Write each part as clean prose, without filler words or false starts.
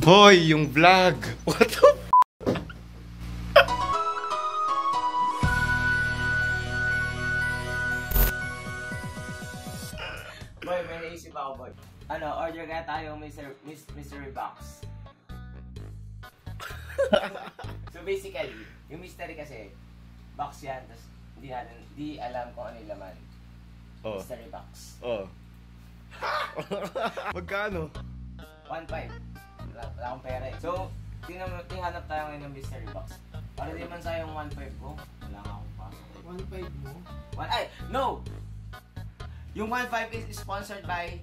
Hoy, yung vlog! What the f***? Boy, may naisip ako, boy. Ano, order kaya tayo mystery box. So basically, yung mystery kasi, box yan, tapos hindi alam kung ano yung laman. Oh. Mystery box. Oh. Magkano? 1.5. Wala akong pera eh. So, tinghanap tayo ngayon ng mystery box. Para di man sayang 1.5 ko. Wala nga akong pasok. 1.5 mo? Ay! No! Yung 1.5 is sponsored by...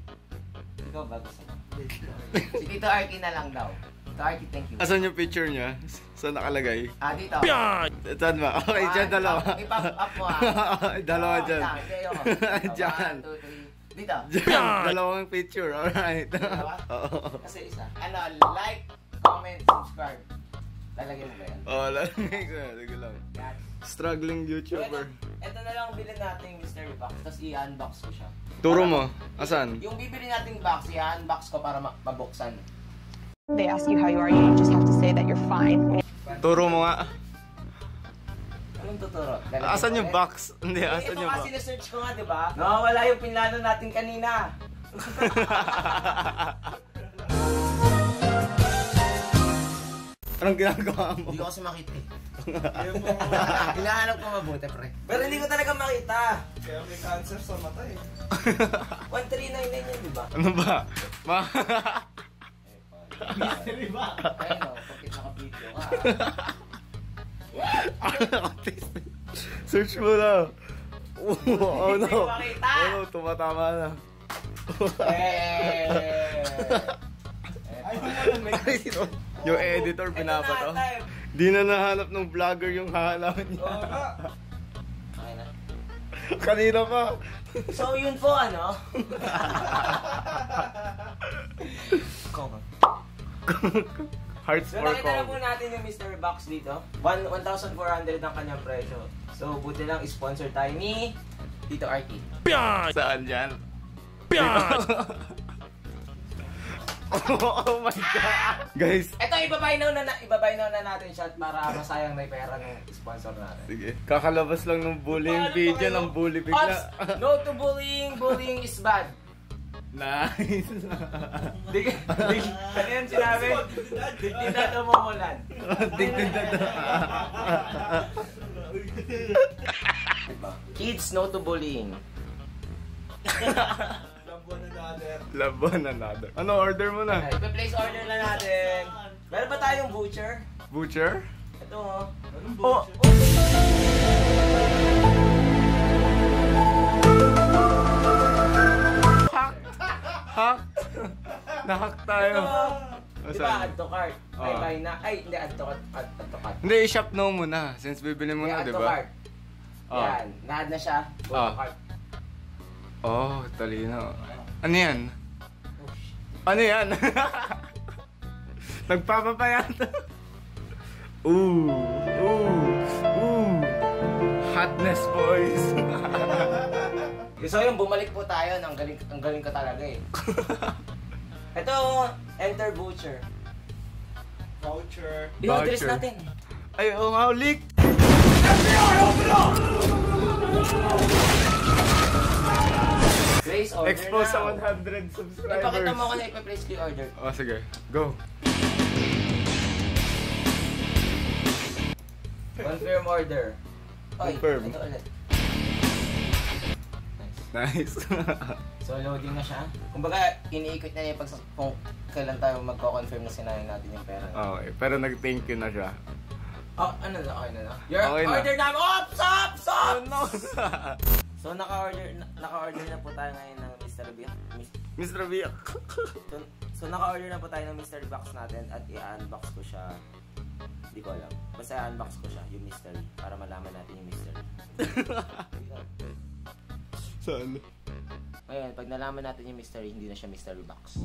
Ikaw ba gusto mo? Si Tito Arky na lang daw. Tito Arky, thank you. Asan yung picture niya? Saan nakalagay? Dito. Saan ba? Okay, dyan dalawa. I-pop up mo Dalawa dyan. Dyan. 1, 2, 3. Dito. Dyan. Dalawang picture, alright. Oo. Kasi isa. Ano, like, comment, subscribe. Lalagyan mo ba yan? Oo, lalagay ko. Lagay lang. Struggling YouTuber. Ito na lang bilhin natin yung mystery box, tapos i-unbox ko siya. Turo mo. Asan? Yung bibili nating box, i-unbox ko para mabuksan. They ask you how you are, you just have to say that you're fine. Turo mo nga. Anong tuturo? Asan yung box? Hindi, asan yung box? Ito kasi na-search ko nga, diba? Nawawala yung pinlano natin kanina. Anong ginagawa mo? Hindi ko kasi makita eh. Hinahanap ko mabuti, pre. Pero hindi ko talaga makita. Kaya may cancer sa mata eh. 1399 yan, diba? Ano ba? Mystery ba? Ayun o, kapit naka-video ka. Search mo na. Oh no. Hindi ko makita. Oh no, tumatama na. Yung editor pinapato. Di na nahanap ng vlogger yung hahanapin niya. Oo nga. Okay na. Kanina pa. So yun po, ano? Hearts So for nakita na po call. natin yung mystery box dito. 1,400 ang kanyang presyo. So buti lang sponsor tayo ni Tito Arky. Saan dyan? Oh my God! Guys, Ito, ibabuy now na natin siya para masayang na yung pera ng sponsor natin. sige. Kakalabas lang ng bullying video ng bully bigla. Ops! No to bullying. Bullying is bad. Nice. Ano yan sinabi? Digdidad na mumulan. Kids, no to bullying. Love one another. Laban another. Ano, order mo na? Ipa-place order na natin. Meron ba tayong butcher? Butcher? Ito oh. Anong Oh! bullshit? Hack! Hack! Nahack tayo. Di ba, add to cart? Ay, Oh. buy na. Ay, hindi, add to cart. Hindi, i-shop no muna. Since bibili mo na, Add di to ba? cart. Oh. Yan, na-add na siya. Go Oh. to cart. Oh, talino. Ano yan? Ano yan? Nagpapapayata. Ooh. Hotness, boys. So yung bumalik po tayo, ang galing ka talaga eh. Ito, enter butcher. Voucher. I-address Voucher. natin. Ay, oh, nga, leak. Place order Expose sa now. 100 subscribers. Ipakita mo ko na ipa-place ko yung order. Oh, sige. Go. Confirm order. Oy, Confirm. ito ulit. Nice. So loading na siya. Kumbaga, iniikot na niya kung kailan tayo magko-confirm na sinayin natin yung pera. Okay, pero nag-thank you na siya. Oh, ano na? Okay na na. Your Okay na. order namin. Ops! Ops! Ops! no. So naka-order na po tayo ngayon ng mystery box. Mr. Biak. So naka-order na po tayo ng mystery box natin at i-unbox ko siya. Hindi ko alam. Basta i-unbox ko siya, yung mystery, para malaman natin yung mystery. Saan? Ngayon, pag nalaman natin yung mystery, hindi na siya mystery box.